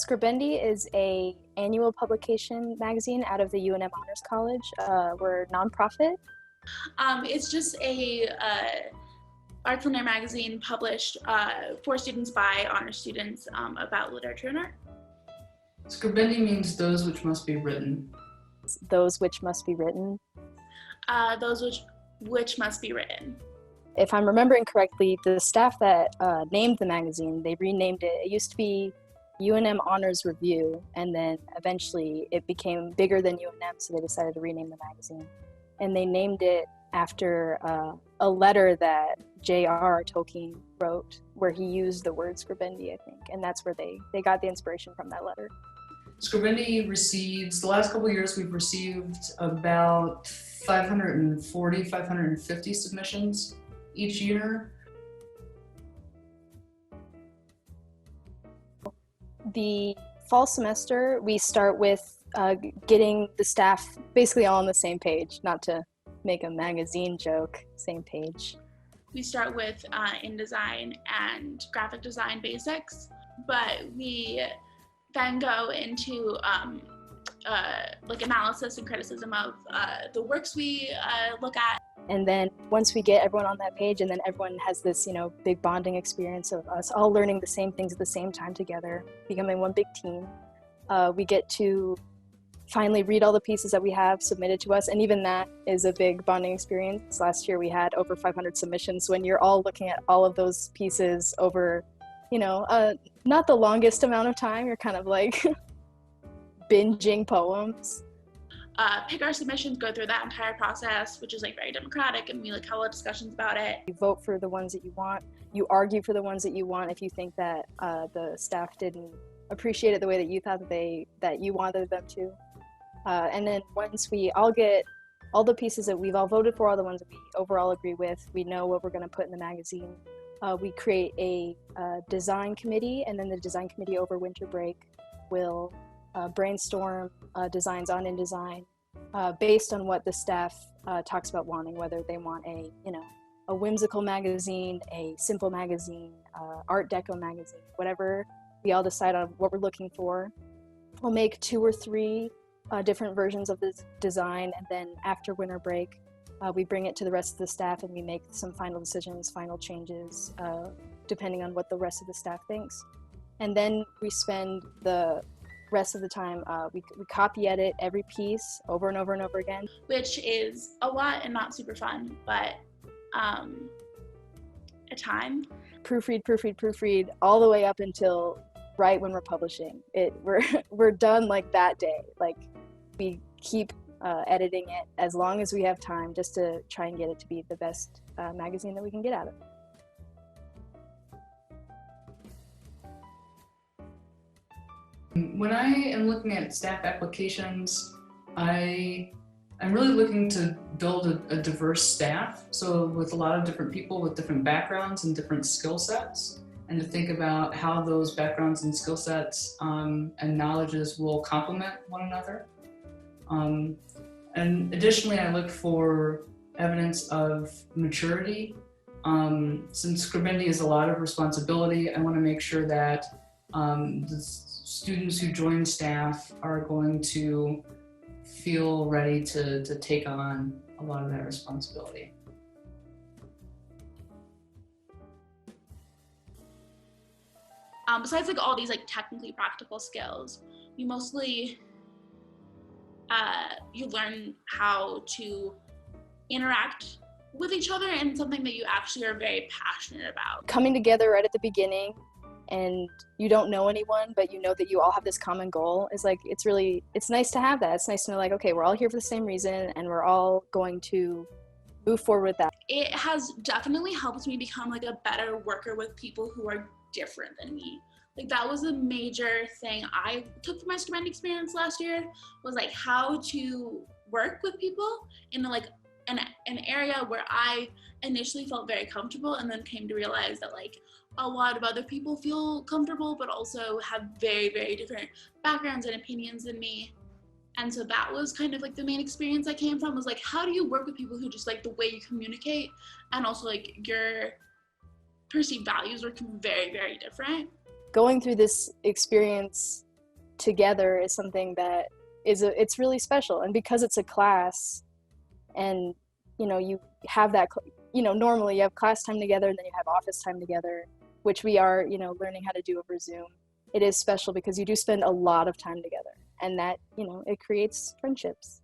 Scribendi is a annual publication magazine out of the UNM Honors College. We're nonprofit. It's just a arts and art magazine published for students by honor students about literature and art. Scribendi means those which must be written. Those which must be written. Those which must be written. If I'm remembering correctly, the staff that named the magazine, they renamed it. It used to be UNM Honors Review, and then eventually it became bigger than UNM, so they decided to rename the magazine. And they named it after a letter that J.R.R. Tolkien wrote, where he used the word Scribendi, I think, and that's where they got the inspiration from that letter. Scribendi receives, the last couple of years, we've received about 540, 550 submissions each year. The fall semester, we start with getting the staff basically all on the same page, not to make a magazine joke, same page. We start with InDesign and graphic design basics, but we then go into like analysis and criticism of the works we look at. And then once we get everyone on that page, and then everyone has this, big bonding experience of us all learning the same things at the same time together, becoming one big team, we get to finally read all the pieces that we have submitted to us. And even that is a big bonding experience. Last year we had over 500 submissions. When you're all looking at all of those pieces over, not the longest amount of time, you're kind of like binging poems. Pick our submissions, go through that entire process, which is like very democratic, and we like have a lot of discussions about it. You vote for the ones that you want. You argue for the ones that you want if you think that the staff didn't appreciate it the way that you thought that you wanted them to. And then once we all get all the pieces that we've all voted for, all the ones that we overall agree with, we know what we're going to put in the magazine. We create a design committee, and then the design committee over winter break will brainstorm designs on InDesign based on what the staff talks about wanting, whether they want a whimsical magazine, a simple magazine, art deco magazine, whatever we all decide on what we're looking for. We'll make 2 or 3 different versions of this design, and then after winter break, we bring it to the rest of the staff and we make some final decisions, final changes, depending on what the rest of the staff thinks. And then we spend the rest of the time, we copy edit every piece over and over and over again. Which is a lot and not super fun, but a time. Proofread, all the way up until right when we're publishing it. We're done like that day. Like we keep editing it as long as we have time, just to try and get it to be the best magazine that we can get out of it. When I am looking at staff applications, I'm really looking to build a diverse staff, so with a lot of different people with different backgrounds and different skill sets, and to think about how those backgrounds and skill sets and knowledges will complement one another. And additionally, I look for evidence of maturity. Since Scribendi is a lot of responsibility, I want to make sure that the students who join staff are going to feel ready to take on a lot of that responsibility. Besides like all these like technically practical skills, you mostly you learn how to interact with each other and something that you actually are very passionate about. Coming together right at the beginning, and you don't know anyone, but you know that you all have this common goal, is like, it's nice to have that. It's nice to know, like, okay, we're all here for the same reason, and we're all going to move forward with that. It has definitely helped me become like a better worker with people who are different than me. Like that was a major thing I took from my Scribendi experience last year, was like how to work with people in like an area where I initially felt very comfortable, and then came to realize that like a lot of other people feel comfortable but also have very, very different backgrounds and opinions than me. And so that was kind of like the main experience I came from, was like, how do you work with people who just like the way you communicate and also like your perceived values are very, very different. Going through this experience together is something that it's really special. And because it's a class, and you have that, normally you have class time together and then you have office time together, which we are learning how to do over Zoom. It is special because you do spend a lot of time together, and that it creates friendships.